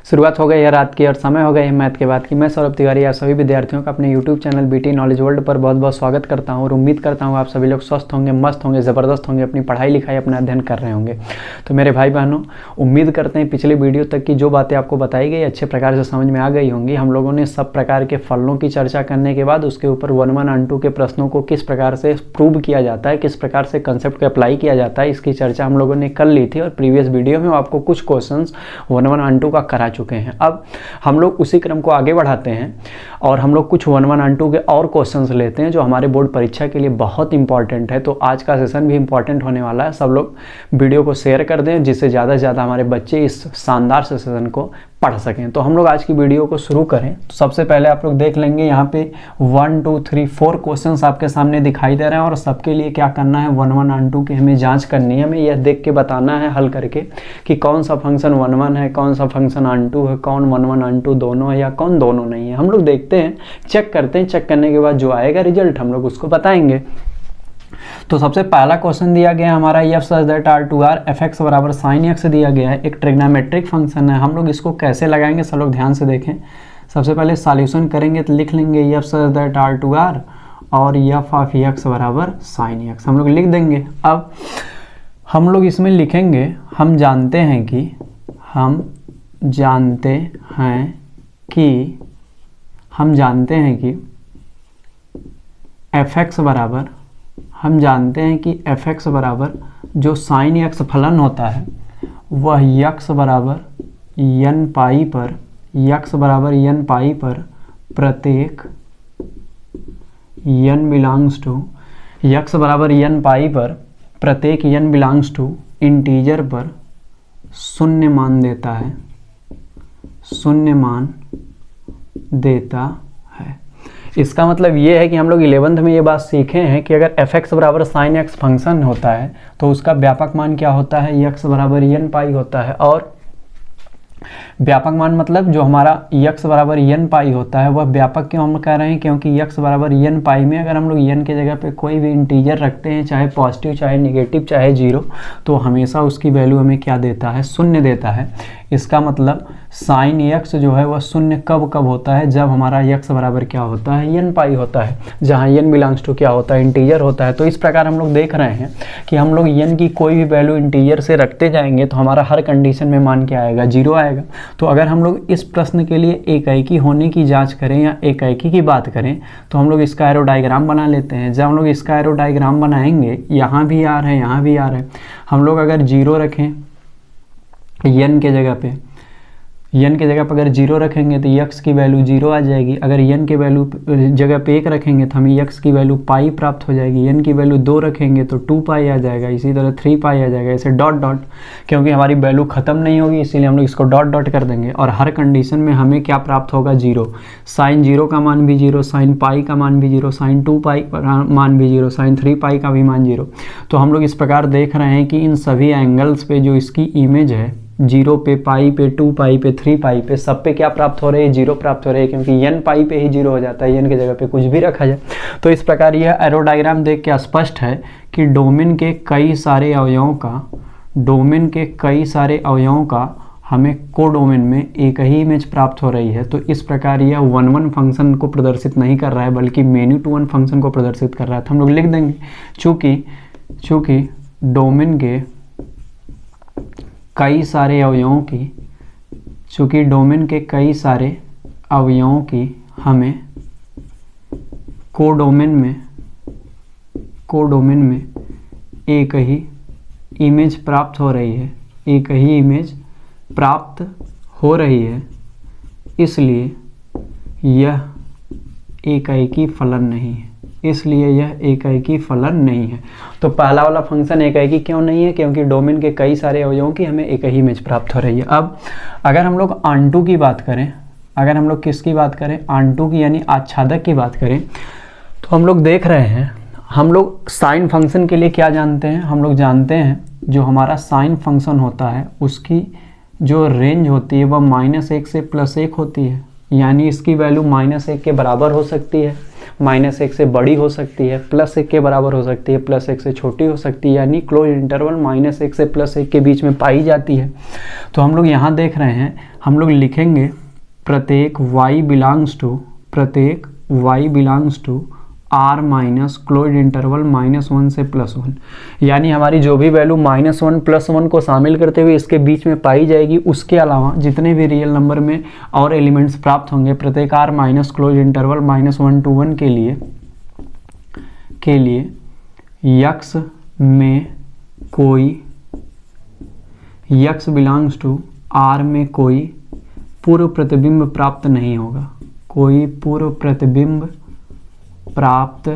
शुरुआत हो गई है रात की और समय हो गया है मैथ के बाद की। मैं सौरभ तिवारी आप सभी विद्यार्थियों का अपने YouTube channel BT knowledge world पर बहुत बहुत स्वागत करता हूं और उम्मीद करता हूं आप सभी लोग स्वस्थ होंगे, मस्त होंगे, ज़बरदस्त होंगे, अपनी पढ़ाई लिखाई अपना अध्ययन कर रहे होंगे। तो मेरे भाई बहनों, उम्मीद करते हैं पिछले वीडियो तक की जो बातें आपको बताई गई अच्छे प्रकार से समझ में आ गई होंगी। हम लोगों ने सब प्रकार के फलनों की चर्चा करने के बाद उसके ऊपर 1 1 and 2 के प्रश्नों को किस प्रकार से प्रूव किया जाता है, किस प्रकार से कंसेप्ट को अप्लाई किया जाता है, इसकी चर्चा हम लोगों ने कर ली थी और प्रीवियस वीडियो में आपको कुछ क्वेश्चंस 1 1 and 2 का करा चुके हैं। अब हम लोग उसी क्रम को आगे बढ़ाते हैं और हम लोग कुछ 1 1 and 2 के और क्वेश्चंस लेते हैं जो हमारे बोर्ड परीक्षा के लिए बहुत इंपॉर्टेंट है। तो आज का सेशन भी इंपॉर्टेंट होने वाला है। सब लोग वीडियो को शेयर कर दें जिससे ज़्यादा से ज़्यादा हमारे बच्चे इस शानदार सेशन को पढ़ सकें। तो हम लोग आज की वीडियो को शुरू करें तो सबसे पहले आप लोग देख लेंगे यहाँ पे 1 2 3 4 क्वेश्चंस आपके सामने दिखाई दे रहे हैं और सबके लिए क्या करना है 1 1 and 2 की हमें जांच करनी है। हमें यह देख के बताना है हल करके कि कौन सा फंक्शन 1 1 है, कौन सा फंक्शन and 2 है, कौन 1 1 and 2 दोनों है या कौन दोनों नहीं है। हम लोग देखते हैं, चेक करते हैं, चेक करने के बाद जो आएगा रिजल्ट हम लोग उसको बताएंगे। तो सबसे पहला क्वेश्चन दिया गया है हमारा F such that R2R fx बराबर साइन एक्स दिया गया है। एक ट्रिग्नोमेट्रिक फंक्शन है। हम लोग इसको कैसे लगाएंगे सब लोग ध्यान से देखें। सबसे पहले सॉल्यूशन करेंगे तो लिख लेंगे एफ सच दैट R2R और एफ ऑफ एक्स बराबर साइन एक्स हम लोग लिख देंगे। अब हम लोग इसमें लिखेंगे हम जानते हैं कि एफ एक्स बराबर जो साइन एक्स फलन होता है वह यक्स बराबर n पाई पर प्रत्येक n बिलोंग्स टू इंटीजर पर शून्य मान देता है। इसका मतलब ये है कि हम लोग 11th में ये बात सीखे हैं कि अगर एफ एक्स बराबर साइन एक्स फंक्शन होता है तो उसका व्यापक मान क्या होता है, यक्स बराबर n पाई होता है। और व्यापक मान मतलब जो हमारा यक्स बराबर n पाई होता है वह व्यापक क्यों हम कह रहे हैं, क्योंकि यक्स बराबर n पाई में अगर हम लोग n के जगह पे कोई भी इंटीजर रखते हैं, चाहे पॉजिटिव चाहे निगेटिव चाहे जीरो, तो हमेशा उसकी वैल्यू हमें क्या देता है, शून्य देता है। इसका मतलब साइन एक्स जो है वह शून्य कब कब होता है, जब हमारा यक्स बराबर क्या होता है, n पाई होता है, जहाँ n बिलोंग्स टू क्या होता है, इंटीजर होता है। तो इस प्रकार हम लोग देख रहे हैं कि हम लोग n की कोई भी वैल्यू इंटीजर से रखते जाएंगे तो हमारा हर कंडीशन में मान क्या आएगा, जीरो आएगा। तो अगर हम लोग इस प्रश्न के लिए एकाएकी होने की जांच करें या एकाएकी की बात करें तो हम लोग इसका एरो डायग्राम बना लेते हैं। जब हम लोग इसका एरो डायग्राम बनाएंगे, यहाँ भी आ रहे हैं, यहाँ भी आ रहे हैं, हम लोग अगर जीरो रखें n के जगह पे, n के जगह पर अगर जीरो रखेंगे तो x की वैल्यू जीरो आ जाएगी। अगर n के वैल्यू जगह पे 1 रखेंगे तो हमें x की वैल्यू पाई प्राप्त हो जाएगी। n की वैल्यू 2 रखेंगे तो 2 पाई आ जाएगा, इसी तरह 3 पाई आ जाएगा, ऐसे डॉट डॉट, क्योंकि हमारी वैल्यू खत्म नहीं होगी इसीलिए हम लोग इसको डॉट डॉट कर देंगे। और हर कंडीशन में हमें क्या प्राप्त होगा, जीरो। साइन जीरो का मान भी जीरो, साइन पाई का मान भी जीरो, साइन 2 पाई का मान भी जीरो, साइन 3 पाई का भी मान जीरो। तो हम लोग इस प्रकार देख रहे हैं कि इन सभी एंगल्स पे जो इसकी इमेज है, जीरो पे, पाई पे, 2 पाई पे, 3 पाई पे, सब पे क्या प्राप्त हो रहे हैं, जीरो प्राप्त हो रहे हैं, क्योंकि n पाई पे ही जीरो हो जाता है, n के जगह पे कुछ भी रखा जाए। तो इस प्रकार यह एरो डायग्राम देख के स्पष्ट है कि डोमेन के कई सारे अवयवों का हमें कोडोमेन में एक ही इमेज प्राप्त हो रही है। तो इस प्रकार यह 1 1 फंक्शन को प्रदर्शित नहीं कर रहा है बल्कि मेनी टू 1 फंक्शन को प्रदर्शित कर रहा है। तो हम लोग लिख देंगे चूँकि डोमेन के कई सारे अवयवों की हमें कोडोमेन में एक ही इमेज प्राप्त हो रही है, इसलिए यह एकाएकी फलन नहीं है। तो पहला वाला फंक्शन एकाएकी क्यों नहीं है, क्योंकि डोमेन के कई सारे अवयवों की हमें एक ही इमेज प्राप्त हो रही है। अब अगर हम लोग आंटू की बात करें, अगर हम लोग किसकी बात करें, आंटू की यानी आच्छादक की बात करें, तो हम लोग देख रहे हैं, हम लोग साइन फंक्शन के लिए क्या जानते हैं, हम लोग जानते हैं जो हमारा साइन फंक्शन होता है उसकी जो रेंज होती है वह -1 से +1 होती है, यानी इसकी वैल्यू -1 के बराबर हो सकती है। -1 से बड़ी हो सकती है, +1 के बराबर हो सकती है, +1 से छोटी हो सकती है, यानी क्लोज इंटरवल -1 से +1 के बीच में पाई जाती है। तो हम लोग यहाँ देख रहे हैं, हम लोग लिखेंगे प्रत्येक y belongs to r minus close interval -1 से +1, यानी हमारी जो भी वैल्यू -1 +1 को शामिल करते हुए इसके बीच में पाई जाएगी, उसके अलावा जितने भी रियल नंबर में और एलिमेंट्स प्राप्त होंगे प्रत्येक r minus close interval -1 to 1 के लिए x में कोई x बिलोंग्स टू r में कोई पूर्व प्रतिबिंब प्राप्त नहीं होगा, कोई पूर्व प्रतिबिंब प्राप्त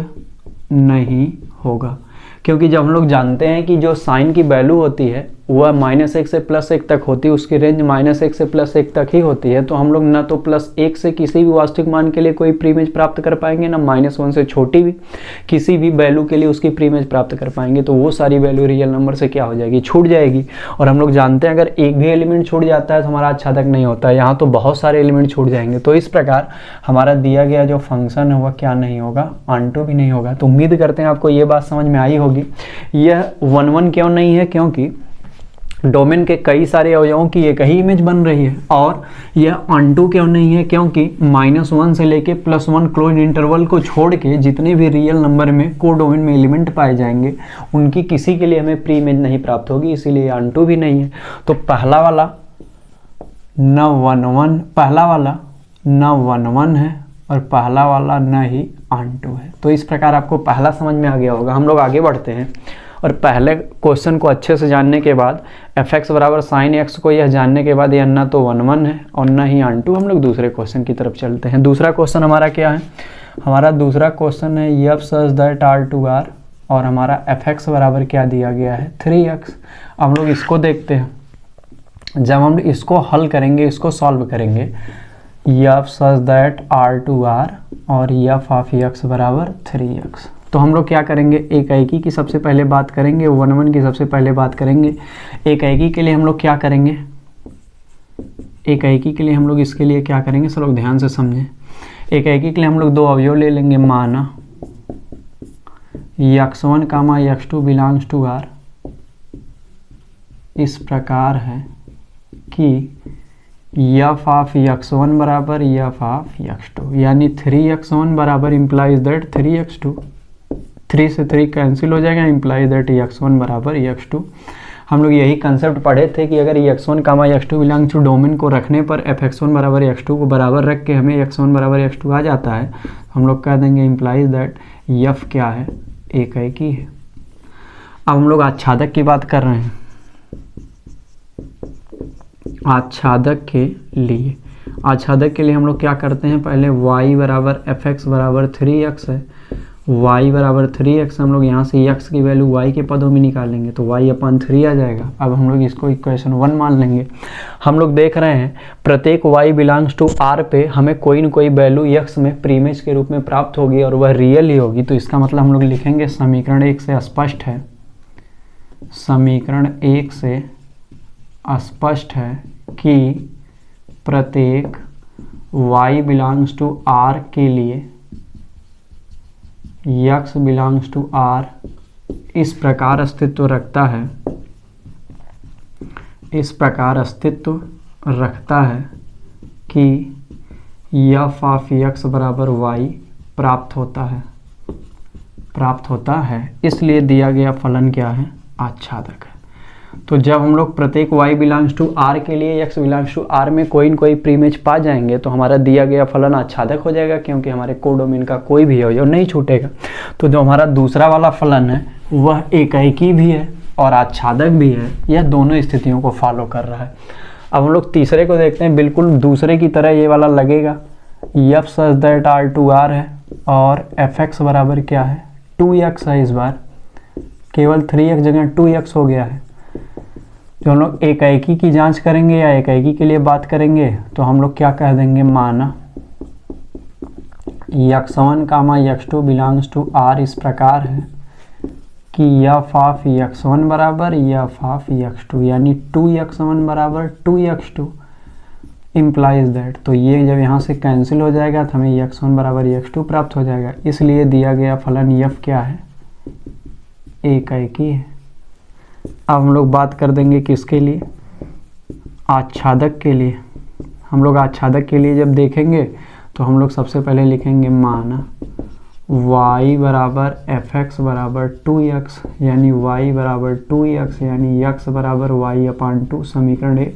नहीं होगा। क्योंकि जब हम लोग जानते हैं कि जो साइन की वैल्यू होती है वह -1 से +1 तक होती है, उसकी रेंज -1 से +1 तक ही होती है, तो हम लोग ना तो +1 से किसी भी वास्तविक मान के लिए कोई प्रीमेज प्राप्त कर पाएंगे, ना -1 से छोटी भी किसी भी वैल्यू के लिए उसकी प्रीमेज प्राप्त कर पाएंगे। तो वो सारी वैल्यू रियल नंबर से क्या हो जाएगी, छूट जाएगी। और हम लोग जानते हैं अगर एक भी एलिमेंट छूट जाता है तो हमारा आच्छादक नहीं होता है, यहाँ तो बहुत सारे एलिमेंट छूट जाएंगे। तो इस प्रकार हमारा दिया गया जो फंक्शन है वह क्या नहीं होगा, ऑनटू भी नहीं होगा। तो उम्मीद करते हैं आपको ये बात समझ में आई होगी। यह 1-1 क्यों नहीं है, क्योंकि डोमेन के कई सारे अवयवों की एक ही इमेज बन रही है। और यह ऑनटू क्यों नहीं है, क्योंकि -1 से लेके +1 क्लोज इंटरवल को छोड़ के जितने भी रियल नंबर में को डोमेन में एलिमेंट पाए जाएंगे उनकी किसी के लिए हमें प्री इमेज नहीं प्राप्त होगी, इसीलिए ऑनटू भी नहीं है। तो पहला वाला न 1-1 है और पहला वाला न ही ऑनटू है। तो इस प्रकार आपको पहला समझ में आ गया होगा। हम लोग आगे बढ़ते हैं और पहले क्वेश्चन को अच्छे से जानने के बाद fx बराबर sin x को यह जानने के बाद यह न तो 1-1 है और न ही ऑनटू, हम लोग दूसरे क्वेश्चन की तरफ चलते हैं। दूसरा क्वेश्चन हमारा क्या है, हमारा दूसरा क्वेश्चन है f such that r और हमारा fx बराबर क्या दिया गया है 3x। हम लोग इसको देखते हैं, जब हम इसको हल करेंगे, इसको सॉल्व करेंगे, f such that r और f of x बराबर 3x। तो हम लोग क्या करेंगे, एकाएकी की सबसे पहले बात करेंगे, 1-1 की सबसे पहले बात करेंगे। एकाएकी के लिए हम लोग क्या करेंगे, एकाएकी के लिए हम लोग इसके लिए क्या करेंगे, सब लोग ध्यान से समझें। एकाएकी के लिए हम लोग दो अवयव ले लेंगे, माना x1, x2 belongs to r इस प्रकार है कि f ऑफ x1 बराबर f ऑफ x2, यानी 3x1 बराबर इम्प्लाइज दैट 3x2, 3 से 3 कैंसिल हो जाएगा, इम्प्लाइज दैट x1 बराबर x2। हम लोग यही कंसेप्ट पढ़े थे कि अगर x1, x2 belongs to domain को रखने पर fx1 बराबर x2 को बराबर रख के हमें x1 बराबर x2 आ जाता है, हम लोग कह देंगे इम्प्लाइज दैट f क्या है, एकाएकी है। अब हम लोग आच्छादक की बात कर रहे हैं। आच्छादक के लिए हम लोग क्या करते हैं, पहले y बराबर fx बराबर 3x है, y बराबर 3x, हम लोग यहाँ से x की वैल्यू y के पदों में निकालेंगे तो y/3 आ जाएगा। अब हम लोग इसको इक्वेशन 1 मान लेंगे। हम लोग देख रहे हैं प्रत्येक y बिलोंग्स टू r पे हमें कोई न कोई वैल्यू x में प्रीमेज के रूप में प्राप्त होगी और वह रियल ही होगी। तो इसका मतलब हम लोग लिखेंगे समीकरण 1 से स्पष्ट है, समीकरण 1 से स्पष्ट है कि प्रत्येक y बिलोंग्स टू r के लिए x बिलोंग्स टू r इस प्रकार अस्तित्व रखता है, इस प्रकार अस्तित्व रखता है कि f ऑफ x बराबर y प्राप्त होता है। इसलिए दिया गया फलन क्या है, आच्छादक है। तो जब हम लोग प्रत्येक y बिलोंग्स टू r के लिए x बिलोंग्स टू r में कोई न कोई प्रीमेज पा जाएंगे तो हमारा दिया गया फलन आच्छादक हो जाएगा, क्योंकि हमारे कोडोमेन का कोई भी अवयव नहीं छूटेगा। तो जो हमारा दूसरा वाला फलन है वह एकाएकी भी है और आच्छादक भी है, यह दोनों स्थितियों को फॉलो कर रहा है। अब हम लोग तीसरे को देखते हैं, बिल्कुल दूसरे की तरह ये वाला लगेगा, f सच दैट r है और fx बराबर क्या है 2x है। इस बार केवल 3x जगह 2x हो गया है। जो हम लोग एकाएकी की जांच करेंगे या एकाएकी के लिए बात करेंगे तो हम लोग क्या कह देंगे, माना x1, x2 belongs to r इस प्रकार है कि f ऑफ x1 बराबर f ऑफ x2, यानी 2x1 बराबर 2x2। इम्प्लाइज दैट, तो ये जब यहाँ से कैंसिल हो जाएगा तो हमें x1 बराबर x2 प्राप्त हो जाएगा। इसलिए दिया गया फलन f क्या है, एकाएकी है। अब हम लोग बात कर देंगे किसके लिए, आच्छादक के लिए। हम लोग आच्छादक के लिए जब देखेंगे तो हम लोग सबसे पहले लिखेंगे माना y बराबर fx बराबर 2x, यानी y बराबर 2x, यानी x बराबर y/2 समीकरण 1।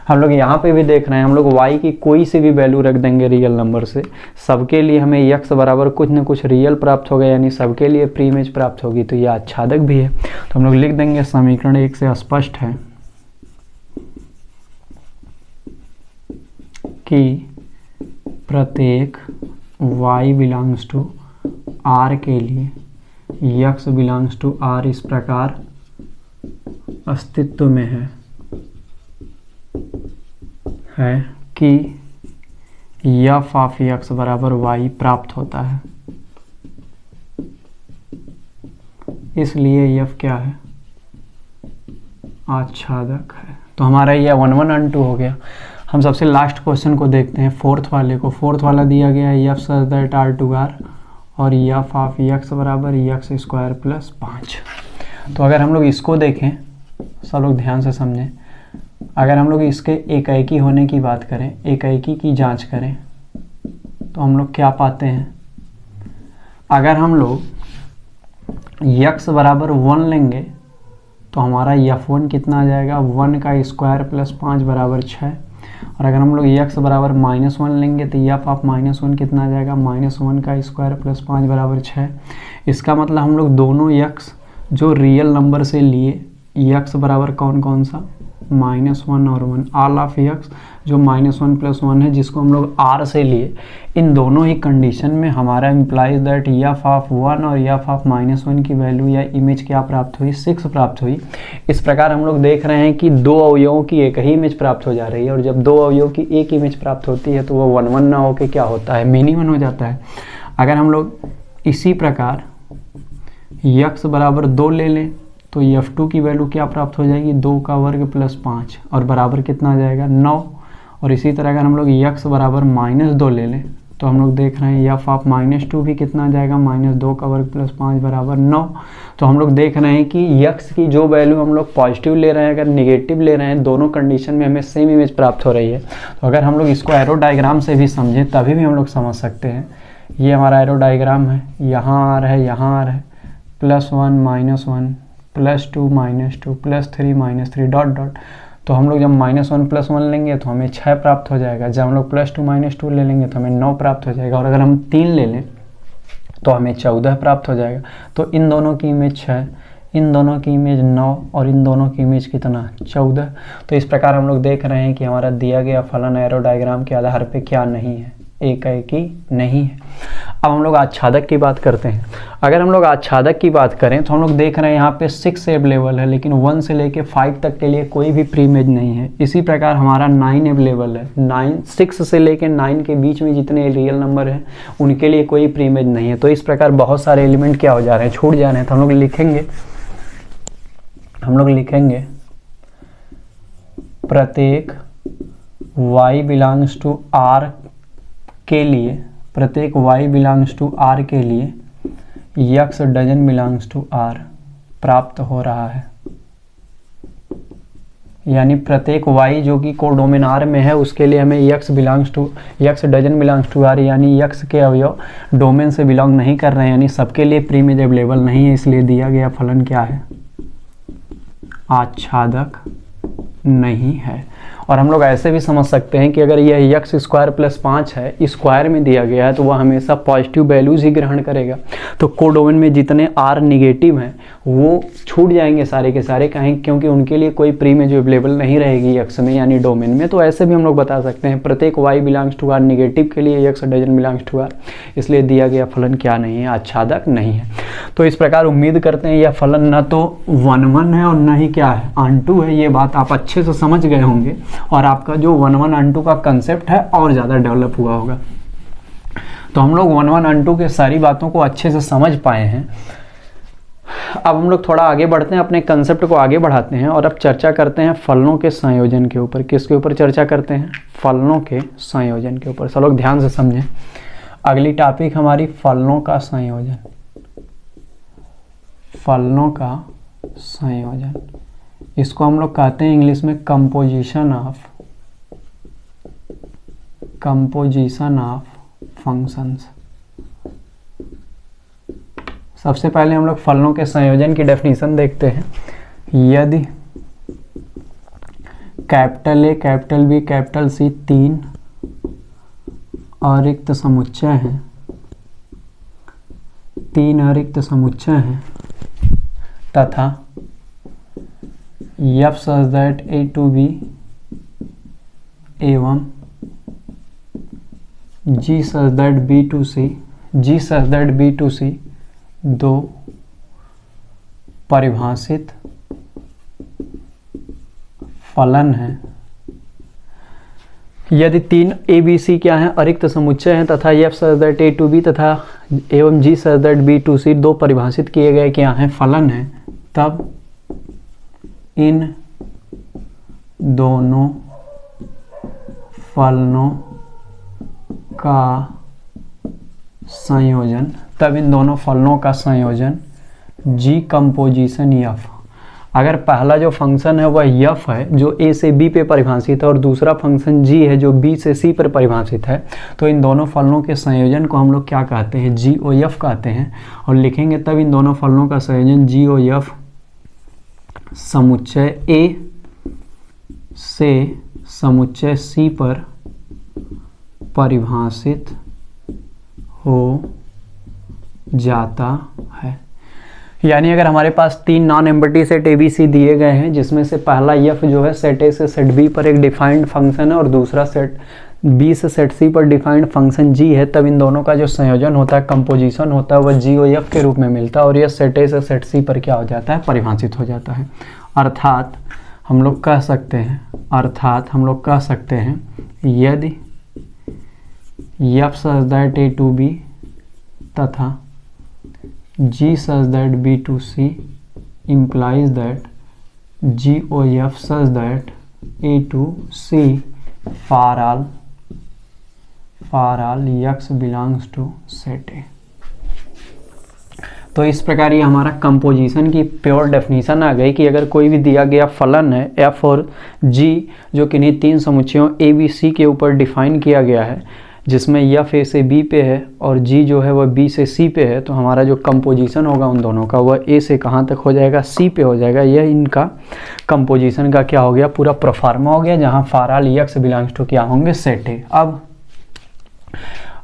हम लोग यहाँ पे भी देख रहे हैं, हम लोग y की कोई सी भी वैल्यू रख देंगे रियल नंबर से, सबके लिए हमें x बराबर कुछ न कुछ रियल प्राप्त होगा, यानी सबके लिए प्री इमेज प्राप्त होगी। तो ये आच्छादक भी है, तो हम लोग लिख देंगे समीकरण 1 से स्पष्ट है कि प्रत्येक y बिलोंग्स टू r के लिए x बिलोंग्स टू r इस प्रकार अस्तित्व में है कि f ऑफ x बराबर y प्राप्त होता है। इसलिए f क्या है, आच्छादक है। तो हमारा ये 1 1 and 2 हो गया। हम सबसे लास्ट क्वेश्चन को देखते हैं, फोर्थ वाले को। फोर्थ वाला दिया गया है f सच दैट r2r और f ऑफ x बराबर x² + 5। तो अगर हम लोग इसको देखें, सब लोग ध्यान से समझें, अगर हम लोग इसके एकाएकी होने की बात करें, एकाएकी की जांच करें, तो हम लोग क्या पाते हैं, अगर हम लोग x बराबर 1 लेंगे तो हमारा f1 कितना आ जाएगा, 1 का स्क्वायर + 5 बराबर 6। और अगर हम लोग x बराबर -1 लेंगे तो f ऑफ -1 कितना आ जाएगा, -1 का स्क्वायर + 5 बराबर 6। इसका मतलब हम लोग दोनों x जो रियल नंबर से लिए, x बराबर कौन कौन सा, -1 और 1, ऑल ऑफ x जो -1 + 1 है जिसको हम लोग r से लिए, इन दोनों ही कंडीशन में हमारा इम्प्लाइज दैट f ऑफ 1 और f ऑफ -1 की वैल्यू या इमेज क्या प्राप्त हुई, 6 प्राप्त हुई। इस प्रकार हम लोग देख रहे हैं कि दो अवयवों की एक ही इमेज प्राप्त हो जा रही है, और जब दो अवयवों की एक इमेज प्राप्त होती है तो वो 1 1 ना होकर क्या होता है, मिनी 1 हो जाता है। अगर हम लोग इसी प्रकार x बराबर 2 ले लें तो f2 की वैल्यू क्या प्राप्त हो जाएगी, 2 का वर्ग + 5 और बराबर कितना आ जाएगा, 9। और इसी तरह अगर हम लोग x बराबर -2 ले लें तो हम लोग देख रहे हैं f ऑफ -2 भी कितना आ जाएगा, -2 का वर्ग + 5 बराबर 9। तो हम लोग देख रहे हैं कि x की जो वैल्यू हम लोग पॉजिटिव ले रहे हैं, अगर निगेटिव ले रहे हैं, दोनों कंडीशन में हमें सेम इमेज प्राप्त हो रही है। तो अगर हम लोग इसको एरो डायग्राम से भी समझें तभी भी हम लोग समझ सकते हैं। ये हमारा एरो डायग्राम है, यहाँ r है, यहाँ r है, +1 -1 +2 -2 +3 -3 डॉट डॉट। तो हम लोग जब -1 + 1 लेंगे तो हमें 6 प्राप्त हो जाएगा, जब हम लोग +2 -2 ले लेंगे तो हमें 9 प्राप्त हो जाएगा, और अगर हम 3 ले लें तो हमें 14 प्राप्त हो जाएगा। तो इन दोनों की इमेज 6, इन दोनों की इमेज 9 और इन दोनों की इमेज कितना, 14। तो इस प्रकार हम लोग देख रहे हैं कि हमारा दिया गया फलन एरो डायग्राम के आधार पे क्या नहीं है, एकाएकी नहीं है। अब हम लोग आच्छादक की बात करते हैं। अगर हम लोग आच्छादक की बात करें तो हम लोग देख रहे हैं यहाँ पे 6 अवेलेबल है, लेकिन 1 से लेके 5 तक के लिए कोई भी प्री इमेज नहीं है। इसी प्रकार हमारा 9 अवेलेबल है, 6 से लेके 9 के बीच में जितने रियल नंबर हैं उनके लिए कोई प्री इमेज नहीं है। तो इस प्रकार बहुत सारे एलिमेंट क्या हो जा रहे हैं, छूट जा रहे हैं। तो हम लोग लिखेंगे प्रत्येक y बिलोंग्स टू r के लिए, प्रत्येक y बिलोंग्स टू r के लिए x doesn't belongs to r प्राप्त हो रहा है। यानी प्रत्येक y जो कि कोडोमेन r में है उसके लिए हमें x doesn't belongs to r, यानी x के अवयव डोमेन से बिलोंग नहीं कर रहे हैं, यानी सबके लिए प्री इमेज अवेलेबल नहीं है। इसलिए दिया गया फलन क्या है, आच्छादक नहीं है। और हम लोग ऐसे भी समझ सकते हैं कि अगर यह x² + 5 है, स्क्वायर में दिया गया है, तो वह हमेशा पॉजिटिव वैल्यूज ही ग्रहण करेगा। तो कोडोमेन में जितने r निगेटिव हैं वो छूट जाएंगे सारे के सारे, कहीं क्योंकि उनके लिए कोई प्री इमेज अवेलेबल नहीं रहेगी x में, यानी डोमेन में। तो ऐसे भी हम लोग बता सकते हैं प्रत्येक y belongs to r negative के लिए x doesn't belongs to r। इसलिए दिया गया फलन क्या नहीं है, आच्छादक नहीं है। तो इस प्रकार उम्मीद करते हैं यह फलन न तो 1 1 है और न ही क्या है, ऑन-टू है। ये बात आप अच्छे से समझ गए होंगे और आपका जो 1 1 ऑन-टू का कंसेप्ट है और ज़्यादा डेवलप हुआ होगा। तो हम लोग 1 1 ऑन-टू के सारी बातों को अच्छे से समझ पाए हैं। अब हम लोग थोड़ा आगे बढ़ते हैं, अपने कंसेप्ट को आगे बढ़ाते हैं और अब चर्चा करते हैं फलनों के संयोजन के ऊपर। किसके ऊपर चर्चा करते हैं? फलनों के संयोजन के ऊपर। सब लोग ध्यान से समझें। अगली टॉपिक हमारी फलनों का संयोजन। फलनों का संयोजन, इसको हम लोग कहते हैं इंग्लिश में कंपोजिशन ऑफ फंक्शंस। सबसे पहले हम लोग फलनों के संयोजन की डेफिनेशन देखते हैं। यदि capital A, capital B, capital C तीन अरिक्त समुच्चय हैं, तीन अरिक्त समुच्चय हैं तथा f such that a to b एवं g such that b to c दो परिभाषित फलन हैं। यदि तीन ए बी सी क्या हैं? अरिक्त समुच्चय हैं तथा f such that a to b तथा एवं g such that b to c दो परिभाषित किए गए क्या हैं? फलन हैं। तब इन दोनों फलनों का संयोजन, जी कंपोजिशन f। अगर पहला जो फंक्शन है वह f है जो a से b पे परिभाषित है और दूसरा फंक्शन g है जो b से c पर परिभाषित है, तो इन दोनों फलनों के संयोजन को हम लोग क्या कहते हैं? GOF कहते हैं। और लिखेंगे तब इन दोनों फलनों का संयोजन GOF समुच्चय A से समुच्चय C पर परिभाषित हो जाता है। यानी अगर हमारे पास तीन नॉन एम्प्टी सेट ABC दिए गए हैं जिसमें से पहला F जो है सेट A से सेट B पर एक डिफाइंड फंक्शन है और दूसरा सेट B से सेट C पर डिफाइंड फंक्शन G है, तब इन दोनों का जो संयोजन होता है, कंपोजिशन होता है, वह GOF के रूप में मिलता है और यह सेट A से सेट C पर क्या हो जाता है? परिभाषित हो जाता है। अर्थात हम लोग कह सकते हैं यदि f such that a to b तथा g such that b to c implies that GOF such that a to c for all x belongs to set A। तो इस प्रकार ये हमारा कंपोजिशन की प्योर डेफिनेशन आ गई कि अगर कोई भी दिया गया फलन है f और g जो किन्हीं तीन समुच्चयों a b c के ऊपर डिफाइन किया गया है, जिसमें f a से b पे है और g जो है वह b से c पे है, तो हमारा जो कंपोजिशन होगा उन दोनों का वह a से कहाँ तक हो जाएगा? c पे हो जाएगा। यह इनका कंपोजिशन का क्या हो गया? पूरा प्रोफार्मा हो गया, जहाँ for all x belongs to क्या होंगे? Set A। अब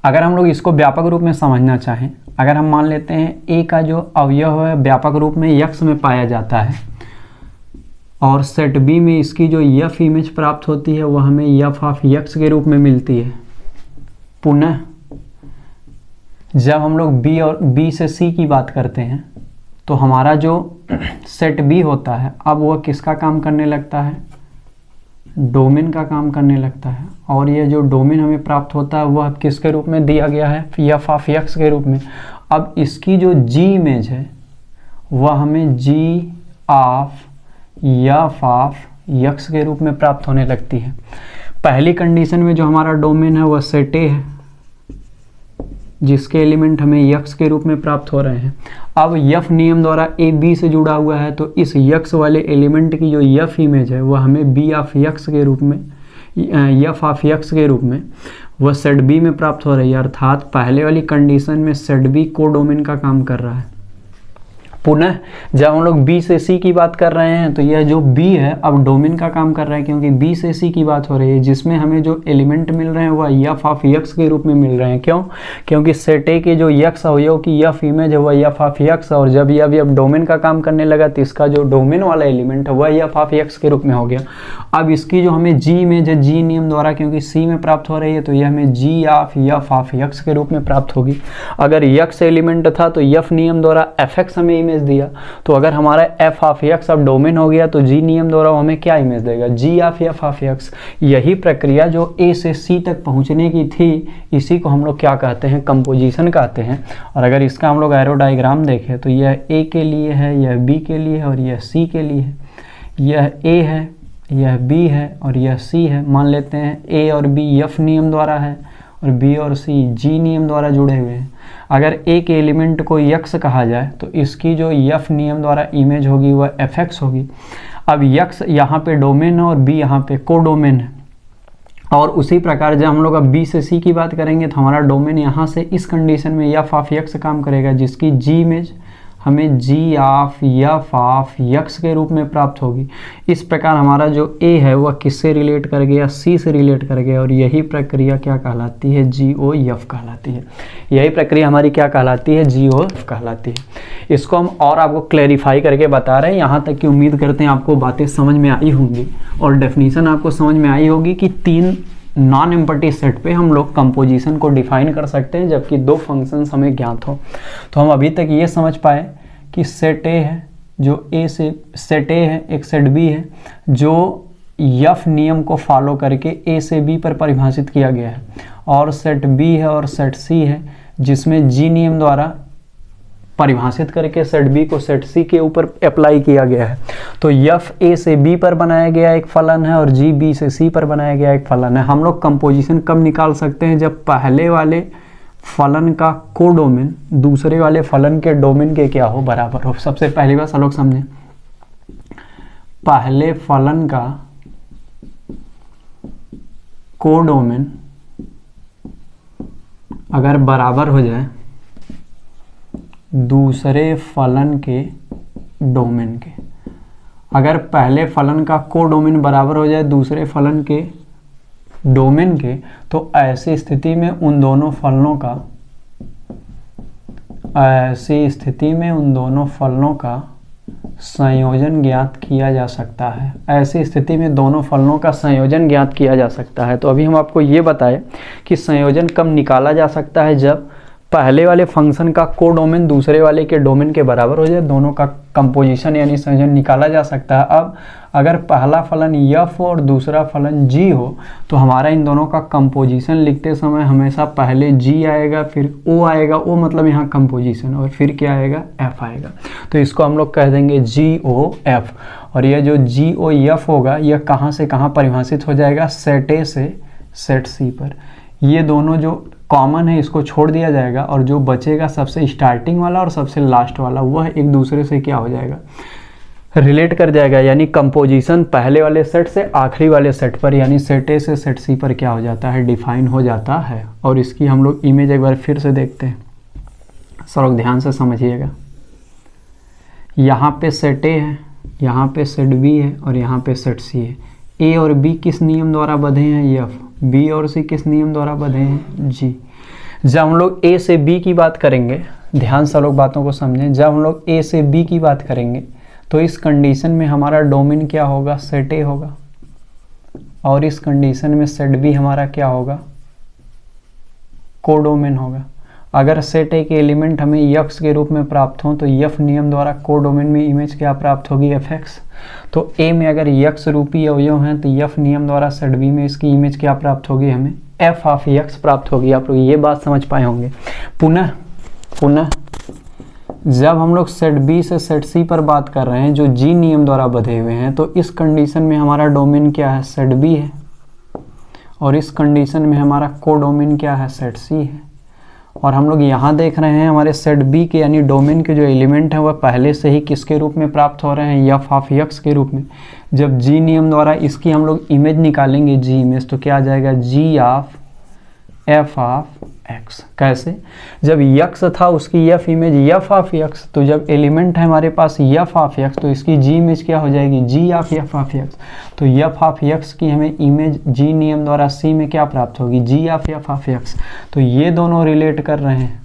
अगर हम लोग इसको व्यापक रूप में समझना चाहें, अगर हम मान लेते हैं A का जो अवयव है व्यापक रूप में x में पाया जाता है और सेट B में इसकी जो f इमेज प्राप्त होती है वह हमें f ऑफ x के रूप में मिलती है। पुनः जब हम लोग B और B से C की बात करते हैं तो हमारा जो सेट B होता है अब वह किसका काम करने लगता है? डोमेन का काम करने लगता है। और ये जो डोमेन हमें प्राप्त होता है वह किसके रूप में दिया गया है? f ऑफ x के रूप में। अब इसकी जो g इमेज है वह हमें g of f of x के रूप में प्राप्त होने लगती है। पहली कंडीशन में जो हमारा डोमेन है वह सेट A है जिसके एलिमेंट हमें x के रूप में प्राप्त हो रहे हैं। अब f नियम द्वारा a b से जुड़ा हुआ है, तो इस x वाले एलिमेंट की जो f इमेज है वह हमें b ऑफ x के रूप में, f ऑफ x के रूप में वह सेट b में प्राप्त हो रही है। अर्थात पहले वाली कंडीशन में सेट b को डोमेन का काम कर रहा है। पुनः जब हम लोग B से C की बात कर रहे हैं तो यह जो B है अब डोमेन का काम कर रहा है, क्योंकि B से C की बात हो रही है जिसमें हमें जो एलिमेंट मिल रहे हैं वह f ऑफ x के रूप में मिल रहे हैं। क्यों? क्योंकि सेट A के जो x अवयव की f इमेज है वह f ऑफ x, और जब यह डोमेन का काम करने लगा तो इसका जो डोमेन वाला एलिमेंट है वह f ऑफ x के रूप में हो गया। अब इसकी जो हमें g इमेज है g नियम द्वारा क्योंकि C में प्राप्त हो रही है तो यह हमें g of f of x के रूप में प्राप्त होगी। अगर x एलिमेंट था तो f नियम द्वारा fx हमें इमेज दिया। तो अगर हमारा एफ ऑफ एक्स अब डोमेन हो गया तो जी नियम द्वारा हमें क्या इमेज देगा, जी ऑफ एफ ऑफ एक्स। यही प्रक्रिया जो ए से सी तक पहुंचने की थी, इसी को हम लोग क्या कहते हैं, कंपोजिशन कहते हैं। और अगर इसका हम लोग एरो डायग्राम देखें तो यह ए के लिए है, यह बी के लिए है और यह सी के लिए है। यह ए है, यह बी है और यह सी है। मान लेते हैं ए और बी एफ नियम द्वारा है और बी और सी जी नियम द्वारा जुड़े हुए हैं। अगर ए के एलिमेंट को यक्स कहा जाए तो इसकी जो एफ नियम द्वारा इमेज होगी वह एफ एक्स होगी। अब यक्स यहाँ पे डोमेन है और बी यहाँ पे कोडोमेन है। और उसी प्रकार जब हम लोग अब बी से सी की बात करेंगे तो हमारा डोमेन यहाँ से इस कंडीशन में एफ ऑफ एक्स काम करेगा, जिसकी जी इमेज हमें जी ऑफ एफ ऑफ एक्स के रूप में प्राप्त होगी। इस प्रकार हमारा जो ए है वह किससे रिलेट कर गया, सी से रिलेट कर गया। और यही प्रक्रिया क्या कहलाती है, जी ओ एफ कहलाती है। यही प्रक्रिया हमारी क्या कहलाती है, जी ओ एफ कहलाती है। इसको हम और आपको क्लैरिफाई करके बता रहे हैं, यहाँ तक की उम्मीद करते हैं आपको बातें समझ में आई होंगी और डेफिनीशन आपको समझ में आई होगी कि 3 नॉन एम्प्टी सेट पे हम लोग कंपोजिशन को डिफाइन कर सकते हैं जबकि 2 फंक्शंस हमें ज्ञात हो। तो हम अभी तक ये समझ पाए कि सेट ए है जो ए से, सेट ए है, एक सेट बी है जो एफ नियम को फॉलो करके ए से बी पर परिभाषित किया गया है, और सेट बी है और सेट सी है जिसमें जी नियम द्वारा परिभाषित करके सेट बी को सेट सी के ऊपर अप्लाई किया गया है। तो एफ ए से बी पर बनाया गया एक फलन है और जी बी से सी पर बनाया गया एक फलन है। हम लोग कंपोजिशन कब निकाल सकते हैं, जब पहले वाले फलन का कोडोमेन दूसरे वाले फलन के डोमेन के क्या हो, बराबर हो। सबसे पहली बात लोग समझें, पहले फलन का कोडोमेन अगर बराबर हो जाए दूसरे फलन के डोमेन के, अगर पहले फलन का कोडोमेन बराबर हो जाए दूसरे फलन के डोमेन के, तो ऐसी स्थिति में उन दोनों फलनों का संयोजन ज्ञात किया जा सकता है। ऐसी स्थिति में दोनों फलनों का संयोजन ज्ञात किया जा सकता है। तो अभी हम आपको ये बताएं कि संयोजन कब निकाला जा सकता है, जब पहले वाले फंक्शन का कोडोमेन दूसरे वाले के डोमेन के बराबर हो जाए, दोनों का कंपोजिशन यानी संयोजन निकाला जा सकता है। अब अगर पहला फलन एफ हो और दूसरा फलन जी हो तो हमारा इन दोनों का कंपोजिशन लिखते समय हमेशा पहले जी आएगा, फिर ओ आएगा, ओ मतलब यहाँ कंपोजिशन, और फिर क्या आएगा, एफ आएगा। तो इसको हम लोग कह देंगे जी ओ एफ। और यह जो जी ओ एफ होगा यह कहाँ से कहाँ परिभाषित हो जाएगा, सेट ए से सेट सी पर। ये दोनों जो कॉमन है इसको छोड़ दिया जाएगा और जो बचेगा सबसे स्टार्टिंग वाला और सबसे लास्ट वाला वह एक दूसरे से क्या हो जाएगा, रिलेट कर जाएगा। यानी कंपोजिशन पहले वाले सेट से आखिरी वाले सेट पर यानी सेट ए से सेट सी पर क्या हो जाता है, डिफाइन हो जाता है। और इसकी हम लोग इमेज एक बार फिर से देखते हैं, सब लोग ध्यान से समझिएगा। यहाँ पे सेट ए है, यहाँ पे सेट बी है और यहाँ पे सेट सी है। ए और बी किस नियम द्वारा बंधे हैं, एफ। बी और सी किस नियम द्वारा बंधे हैं, जी। जब हम लोग ए से बी की बात करेंगे, ध्यान से लोग बातों को समझें, जब हम लोग ए से बी की बात करेंगे तो इस कंडीशन में हमारा डोमेन क्या होगा, सेट ए होगा, और इस कंडीशन में सेट बी हमारा क्या होगा, कोडोमेन होगा। अगर सेट ए के एलिमेंट हमें यक्स के रूप में प्राप्त हो तो यफ नियम द्वारा कोडोमेन में इमेज क्या प्राप्त होगी, एफ एक्स। तो ए में अगर यक्स रूपी अवयव हैं तो यफ नियम द्वारा सेट बी में इसकी इमेज क्या प्राप्त होगी, हमें एफ ऑफ एक्स प्राप्त होगी। आप लोग ये बात समझ पाए होंगे। पुनः जब हम लोग सेट बी से सेट सी पर बात कर रहे हैं जो जी नियम द्वारा बंधे हुए हैं, तो इस कंडीशन में हमारा डोमेन क्या है, सेट बी है, और इस कंडीशन में हमारा कोडोमेन क्या है, सेट सी है। और हम लोग यहाँ देख रहे हैं हमारे सेट बी के यानी डोमेन के जो एलिमेंट हैं वह पहले से ही किसके रूप में प्राप्त हो रहे हैं, एफ ऑफ एक्स के रूप में। जब जी नियम द्वारा इसकी हम लोग इमेज निकालेंगे, जी इमेज, तो क्या आ जाएगा, जी ऑफ एफ ऑफ एक्स। कैसे, जब यक्स था उसकी F image F of x, तो जब एलिमेंट है हमारे पास एफ ऑफ एक्स तो इसकी जी इमेज क्या हो जाएगी, जी ऑफ एफ ऑफ एक्स। तो एफ ऑफ एक्स की हमें इमेज जी नियम द्वारा सी में क्या प्राप्त होगी, जी ऑफ एफ ऑफ एक्स। तो ये दोनों रिलेट कर रहे हैं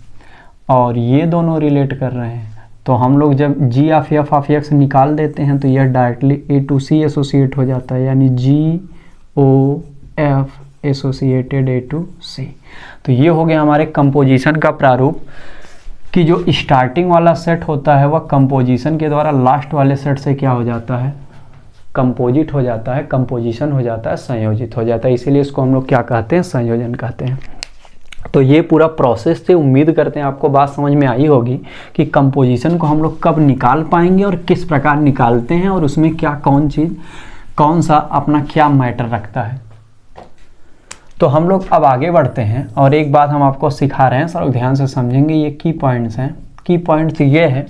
और ये दोनों रिलेट कर रहे हैं, तो हम लोग जब G of F of X निकाल देते हैं तो यह directly A to C associate हो जाता है, यानी G O F associated A to C. तो ये हो गया हमारे कंपोजिशन का प्रारूप। कि जो स्टार्टिंग वाला सेट होता है वह कंपोजिशन के द्वारा लास्ट वाले सेट से क्या हो जाता है, कंपोजिट हो जाता है, कंपोजिशन हो जाता है, संयोजित हो जाता है। इसीलिए इसको हम लोग क्या कहते हैं, संयोजन कहते हैं। तो ये पूरा प्रोसेस से उम्मीद करते हैं आपको बात समझ में आई होगी कि कंपोजिशन को हम लोग कब निकाल पाएंगे और किस प्रकार निकालते हैं और उसमें क्या कौन सा अपना क्या मैटर रखता है। तो हम लोग अब आगे बढ़ते हैं और एक बात हम आपको सिखा रहे हैं, सब लोग ध्यान से समझेंगे। ये की पॉइंट्स हैं। की पॉइंट्स ये है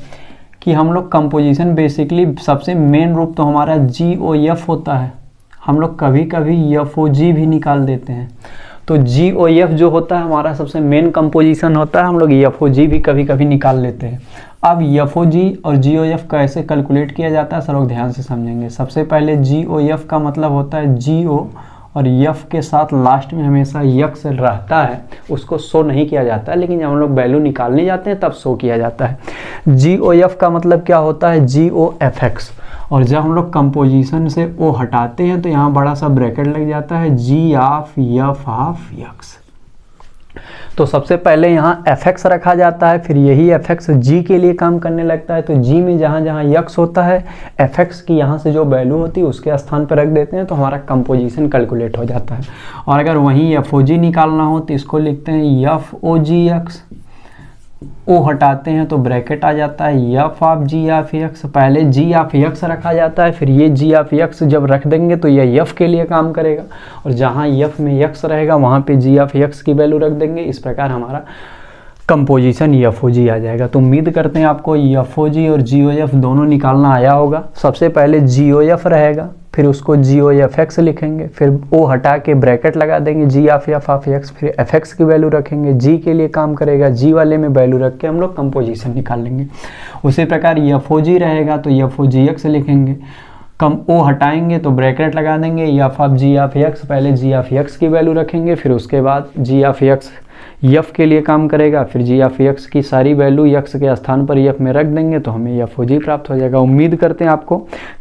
कि हम लोग कंपोजिशन बेसिकली सबसे मेन रूप तो हमारा GOF होता है। हम लोग कभी कभी FOG भी निकाल देते हैं। तो GOF जो होता है हमारा सबसे मेन कंपोजिशन होता है, हम लोग FOG भी कभी कभी निकाल लेते हैं। अब FOG और GOF कैसे कैलकुलेट किया जाता है, सब लोग ध्यान से समझेंगे। सबसे पहले GOF का मतलब होता है GO और F के साथ लास्ट में हमेशा यक्स रहता है, उसको शो नहीं किया जाता है, लेकिन जब हम लोग वैल्यू निकालने जाते हैं तब शो किया जाता है। GOF का मतलब क्या होता है, GOFX। और जब हम लोग कंपोजिशन से O हटाते हैं तो यहाँ बड़ा सा ब्रैकेट लग जाता है GOF। तो सबसे पहले यहाँ fx रखा जाता है, फिर यही fx g के लिए काम करने लगता है। तो g में जहाँ जहाँ यक्स होता है fx की यहाँ से जो वैल्यू होती है उसके स्थान पर रख देते हैं, तो हमारा कंपोजिशन कैलकुलेट हो जाता है। और अगर वहीं FOG निकालना हो तो इसको लिखते हैं FOGX। O हटाते हैं तो ब्रैकेट आ जाता है F(g)(x). पहले g(x) रखा जाता है, फिर ये g(x) जब रख देंगे तो ये f के लिए काम करेगा, और जहाँ f में x रहेगा वहाँ पे g(x) की वैल्यू रख देंगे। इस प्रकार हमारा कंपोजिशन FOG आ जाएगा। तो उम्मीद करते हैं आपको FOG और GOF दोनों निकालना आया होगा। सबसे पहले GOF रहेगा, फिर उसको GOFX लिखेंगे, फिर O हटा के ब्रैकेट लगा देंगे GOF(x), फिर fx की वैल्यू रखेंगे, g के लिए काम करेगा, g वाले में वैल्यू रख के हम लोग कंपोजिशन निकाल लेंगे। उसी प्रकार FOG रहेगा तो FOGX लिखेंगे, O हटाएंगे तो ब्रैकेट लगा देंगे F(g)(x), पहले g(x) की वैल्यू रखेंगे, फिर उसके बाद g(x) F के लिए काम करेगा, फिर g(x) की सारी वैल्यू x के स्थान पर F में रख देंगे तो हमें FOG प्राप्त हो जाएगा। उम्मीद करते हैं आपको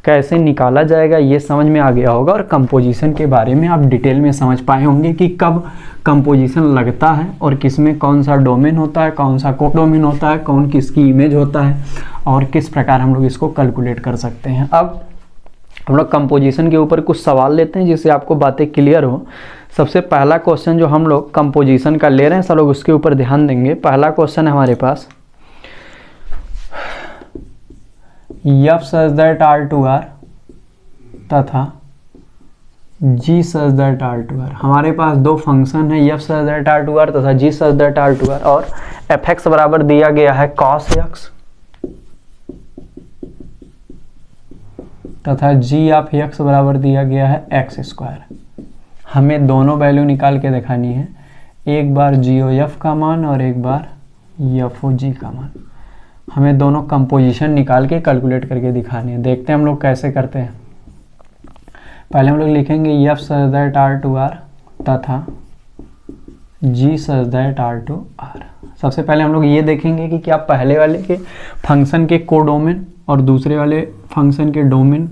कैसे निकाला जाएगा ये समझ में आ गया होगा, और कंपोजिशन के बारे में आप डिटेल में समझ पाए होंगे कि कब कंपोजिशन लगता है और किस में कौन सा डोमेन होता है, कौन सा कोडोमेन होता है, कौन किसकी इमेज होता है, और किस प्रकार हम लोग इसको कैलकुलेट कर सकते हैं। अब हम लोग कंपोजिशन के ऊपर कुछ सवाल लेते हैं जिससे आपको बातें क्लियर हो। सबसे पहला क्वेश्चन जो हम लोग कंपोजिशन का ले रहे हैं, सब लोग उसके ऊपर ध्यान देंगे। पहला क्वेश्चन है हमारे पास, F such that R2R तथा G such that R2R। हमारे पास दो फंक्शन है F such that R2R तथा G such that R2R, और fx बराबर दिया गया है cos x तथा g(x) बराबर दिया गया है x²। हमें दोनों वैल्यू निकाल के दिखानी है, एक बार GOF का मान और एक बार FOG का मान। हमें दोनों कंपोजिशन निकाल के कैलकुलेट करके दिखानी है। देखते हैं हम लोग कैसे करते हैं। पहले हम लोग लिखेंगे F such that R2R तथा G such that R2R। सबसे पहले हम लोग ये देखेंगे कि क्या पहले वाले के फंक्शन के कोडोमेन और दूसरे वाले फंक्शन के डोमेन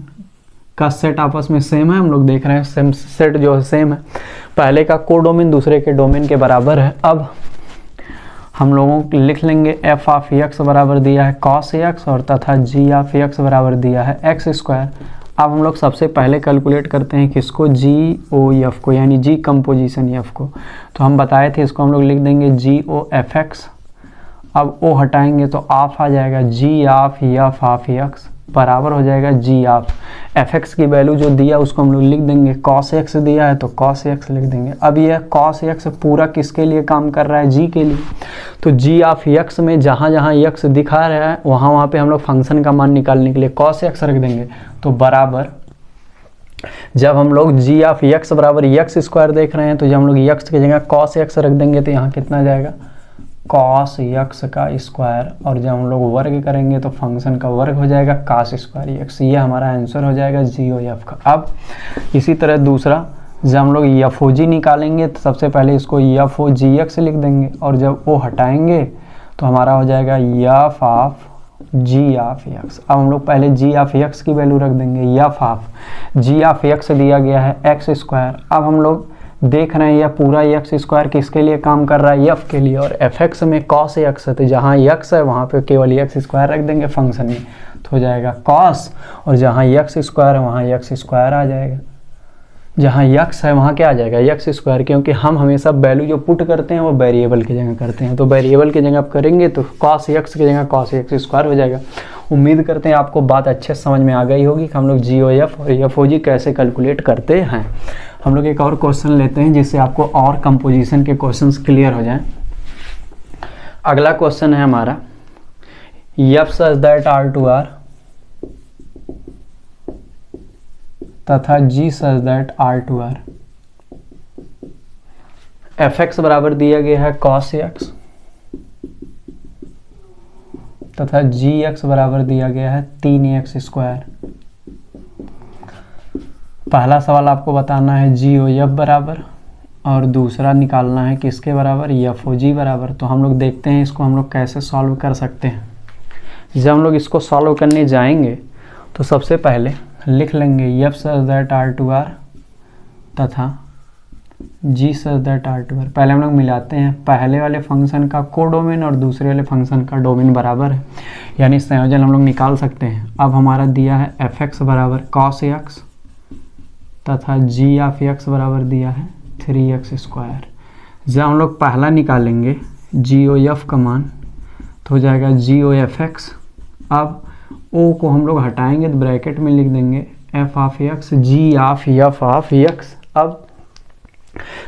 का सेट आपस में सेम है। हम लोग देख रहे हैं सेम सेट जो है सेम है, पहले का कोडोमेन दूसरे के डोमेन के बराबर है। अब हम लोगों को लिख लेंगे f(x) बराबर दिया है cos x और तथा g(x) बराबर दिया है x²। अब हम लोग सबसे पहले कैलकुलेट करते हैं किसको, GOF को, यानी G कंपोजिशन F को। तो हम बताए थे इसको हम लोग लिख देंगे GOFX। अब O हटाएंगे तो ऑफ आ जाएगा, GOF(x) बराबर हो जाएगा GOF। fx की वैल्यू जो दिया उसको हम लोग लिख देंगे, cos x दिया है तो cos x लिख देंगे। अब यह cos x पूरा किसके लिए काम कर रहा है, g के लिए। तो g(x) में जहाँ जहाँ x दिखा रहा है वहाँ पे हम लोग फंक्शन का मान निकालने के लिए cos x रख देंगे। तो बराबर जब हम लोग g(x) बराबर x² देख रहे हैं तो जब हम लोग x की जगह cos x रख देंगे तो यहाँ कितना जाएगा, cos x का स्क्वायर, और जब हम लोग वर्ग करेंगे तो फंक्शन का वर्ग हो जाएगा cos² x। ये हमारा आंसर हो जाएगा GOF का। अब इसी तरह दूसरा, जब हम लोग FOG निकालेंगे तो सबसे पहले इसको FOGX लिख देंगे, और जब O हटाएंगे तो हमारा हो जाएगा F(g)(x). अब हम लोग पहले g(x) की वैल्यू रख देंगे, F(g)(x) दिया गया है x²। अब हम लोग देख रहे हैं यह पूरा एक्स स्क्वायर किसके लिए काम कर रहा है, एफ के लिए, और एफ एक्स में कॉस एक्स है, तो जहाँ एक्स है वहाँ पे केवल एक्स स्क्वायर रख देंगे फंक्शन में, तो हो जाएगा कॉस, और जहाँ एक्स स्क्वायर है वहाँ एक्स स्क्वायर आ जाएगा, जहाँ एक्स है वहाँ क्या आ जाएगा, एक्स स्क्वायर, क्योंकि हम हमेशा वैल्यू जो पुट करते हैं वो वेरिएबल की जगह करते हैं, तो वेरिएबल की जगह आप करेंगे तो कॉस एक्स की जगह कॉस एक्स स्क्वायर हो जाएगा। उम्मीद करते हैं आपको बात अच्छे से समझ में आ गई होगी कि हम लोग जी ओ एफ और एफ ओ जी कैसे कैलकुलेट करते हैं। हम लोग एक और क्वेश्चन लेते हैं जिससे आपको और कंपोजिशन के क्वेश्चंस क्लियर हो जाएं। अगला क्वेश्चन है हमारा, F such that R to R तथा G such that R to R, F X बराबर दिया गया है कॉस एक्स तथा जी एक्स बराबर दिया गया है 3x स्क्वायर। पहला सवाल आपको बताना है जी ओ एफ बराबर, और दूसरा निकालना है किसके बराबर, एफ ओ जी बराबर। तो हम लोग देखते हैं इसको हम लोग कैसे सॉल्व कर सकते हैं। जब हम लोग इसको सॉल्व करने जाएंगे तो सबसे पहले लिख लेंगे F such that R to R तथा G such that R to R. पहले हम लोग मिलाते हैं, पहले वाले फंक्शन का कोडोमेन और दूसरे वाले फंक्शन का डोमेन बराबर है, यानी संयोजन हम लोग निकाल सकते हैं। अब हमारा दिया है एफ एक्स बराबर कॉस एक्स तथा जी ऑफ एक्स बराबर दिया है 3x स्क्वायर। जब हम लोग पहला निकालेंगे जी ओ एफ का मान तो हो जाएगा जी ओ एफ एक्स। अब ओ को हम लोग हटाएंगे तो ब्रैकेट में लिख देंगे f of x g of F of x. अब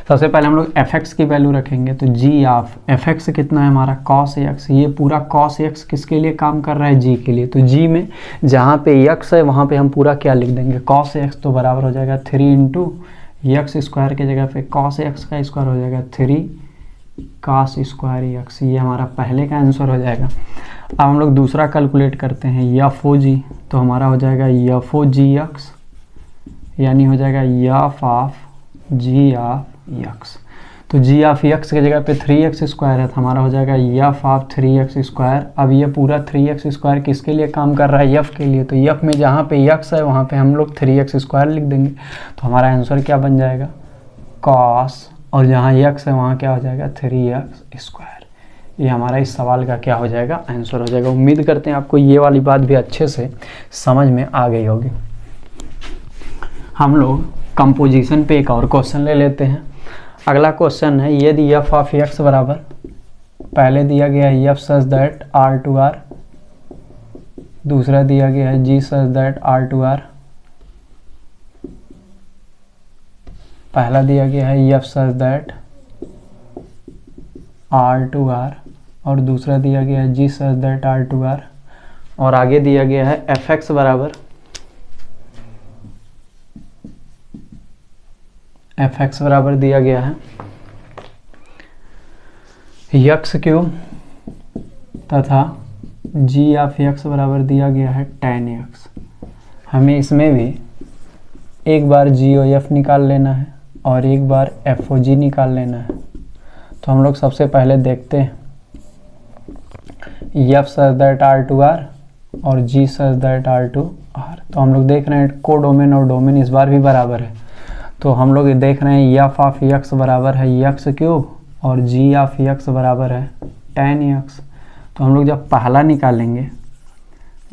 सबसे पहले हम लोग एफ एक्स की वैल्यू रखेंगे, तो जी ऑफ एफ एक्स कितना है हमारा कॉस एक्स। ये पूरा कॉस एक्स किसके लिए काम कर रहा है, जी के लिए, तो जी में जहाँ पे एक्स है वहाँ पे हम पूरा क्या लिख देंगे कॉस एक्स, तो बराबर हो जाएगा 3 इंटू एक्स स्क्वायर के जगह पे कॉस एक्स का स्क्वायर हो जाएगा 3 कॉस स्क्वायर एक्स। ये हमारा पहले का आंसर हो जाएगा। अब हम लोग दूसरा कैलकुलेट करते हैं एफ ओ जी, तो हमारा हो जाएगा एफ ओ जी एक्स, यानी हो जाएगा f of g of x. तो जी ऑफ एक्स की जगह पे 3x स्क्वायर है, तो हमारा हो जाएगा एफ ऑफ 3x स्क्वायर। अब ये पूरा 3x स्क्वायर किसके लिए काम कर रहा है, एफ के लिए, तो एफ में जहाँ पे x है वहाँ पे हम लोग 3x स्क्वायर लिख देंगे, तो हमारा आंसर क्या बन जाएगा कॉस, और जहाँ x है वहाँ क्या हो जाएगा 3x स्क्वायर। ये हमारा इस सवाल का क्या हो जाएगा आंसर हो जाएगा। उम्मीद करते हैं आपको ये वाली बात भी अच्छे से समझ में आ गई होगी। हम लोग कंपोजिशन पे एक और क्वेश्चन ले लेते हैं। अगला क्वेश्चन है, यदि एफ ऑफ एक्स बराबर, पहले दिया गया है F such that R to R, दूसरा दिया गया है G such that R to R. पहला दिया गया है F such that R to R और दूसरा दिया गया है G such that R to R, और आगे दिया गया है एफ एक्स बराबर एफ एक्स बराबर दिया गया है एक्स क्यूब तथा जी ऑफ एक्स बराबर दिया गया है tan एक्स। हमें इसमें भी एक बार जी ओ एफ निकाल लेना है और एक बार एफ ओ जी निकाल लेना है। तो हम लोग सबसे पहले देखते हैं F such that R to R और G such that R to R. तो हम लोग देख रहे हैं कोडोमेन और डोमेन इस बार भी बराबर है, तो हम लोग देख रहे हैं एफ ऑफ एक्स बराबर है एक्स क्यूब और जी ऑफ एक्स बराबर है tan एक्स। तो हम लोग जब पहला निकालेंगे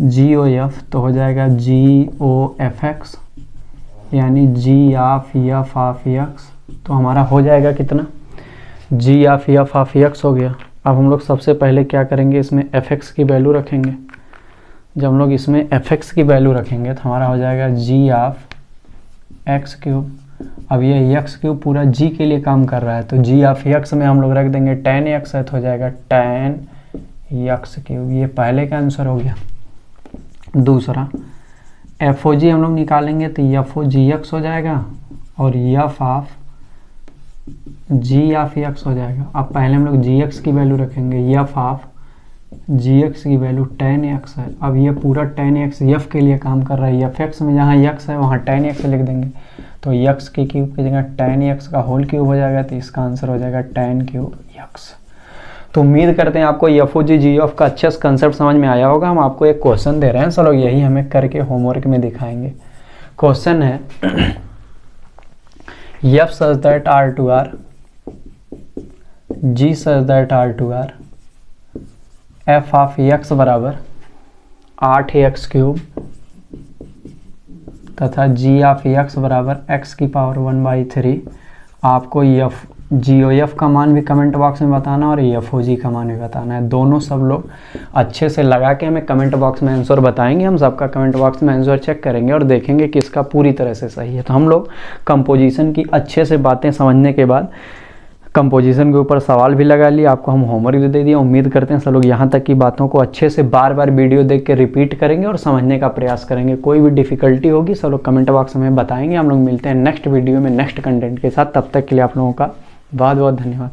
जी ओ एफ तो हो जाएगा जी ओ एफ एक्स, यानी जी ऑफ एक्स। तो हमारा हो जाएगा कितना, जी ऑफ एक्स हो गया। अब हम लोग सबसे पहले क्या करेंगे, इसमें एफ एक्स की वैल्यू रखेंगे। जब हम लोग इसमें एफ एक्स की वैल्यू रखेंगे तो हमारा हो जाएगा जी ऑफ एक्स क्यूब। अब ये एक्स क्यूब पूरा जी के लिए काम कर रहा है, तो जी ऑफ एक्स में हम लोग रख देंगे tan एक्स है, तो हो जाएगा tan एक्स क्यूब। ये पहले का आंसर हो गया। दूसरा एफ ओ जी हम लोग निकालेंगे तो एफ ओ जी एक्स हो जाएगा और f of g of x हो जाएगा। अब पहले हम लोग जी एक्स की वैल्यू रखेंगे, एफ ऑफ जी एक्स की वैल्यू tan एक्स है। अब ये पूरा tan एक्स एफ के लिए काम कर रहा है, एफ एक्स में जहाँ एक्स है वहाँ tan एक्स लिख देंगे, तो एक्स के क्यूब की जगह tan एक्स का होल क्यूब हो जाएगा, तो इसका आंसर हो जाएगा tan क्यूब एक्स। तो उम्मीद करते हैं आपको एफ ओ जी जी एफ का अच्छे से कंसेप्ट समझ में आया होगा। हम आपको एक क्वेश्चन दे रहे हैं, चलो यही हमें करके होमवर्क में दिखाएंगे। क्वेश्चन है F such that R to R, G such that R to R, F of x बराबर 8x क्यूब तथा G ऑफ x बराबर x की पावर 1/3। आपको GOF का मान भी कमेंट बॉक्स में बताना और FOG का मान भी बताना है। दोनों सब लोग अच्छे से लगा के हमें कमेंट बॉक्स में आंसर बताएंगे। हम सबका कमेंट बॉक्स में आंसर चेक करेंगे और देखेंगे कि इसका पूरी तरह से सही है। तो हम लोग कंपोजिशन की अच्छे से बातें समझने के बाद कंपोजिशन के ऊपर सवाल भी लगा लिए, आपको हम होमवर्क भी दे दिया। उम्मीद करते हैं सब लोग यहाँ तक की बातों को अच्छे से बार बार वीडियो देख के रिपीट करेंगे और समझने का प्रयास करेंगे। कोई भी डिफिकल्टी होगी सब लोग कमेंट बॉक्स में बताएंगे। हम लोग मिलते हैं नेक्स्ट वीडियो में नेक्स्ट कंटेंट के साथ। तब तक के लिए आप लोगों का बहुत बहुत धन्यवाद।